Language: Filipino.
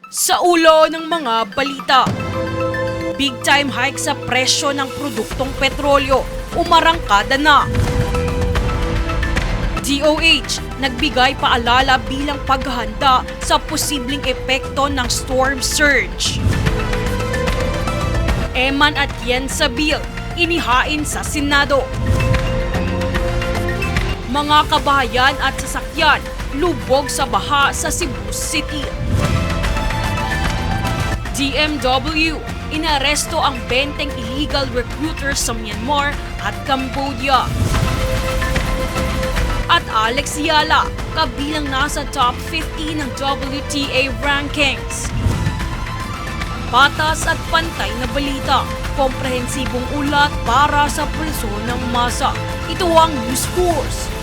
Sa ulo ng mga balita, big time hike sa presyo ng produktong petrolyo, umarangkada na. DOH nagbigay paalala bilang paghahanda sa posibleng epekto ng storm surge. Eman at Yen sa bill, inihain sa Senado. Mga kabahayan at sasakyan, lubog sa baha sa Cebu City. DMW, inaresto ang 20 illegal recruiters sa Myanmar at Cambodia. At Alex Yala, kabilang nasa top 50 ng WTA rankings. Patas at pantay na balita, komprehensibong ulat para sa pulso ng masa. Ito ang News Force.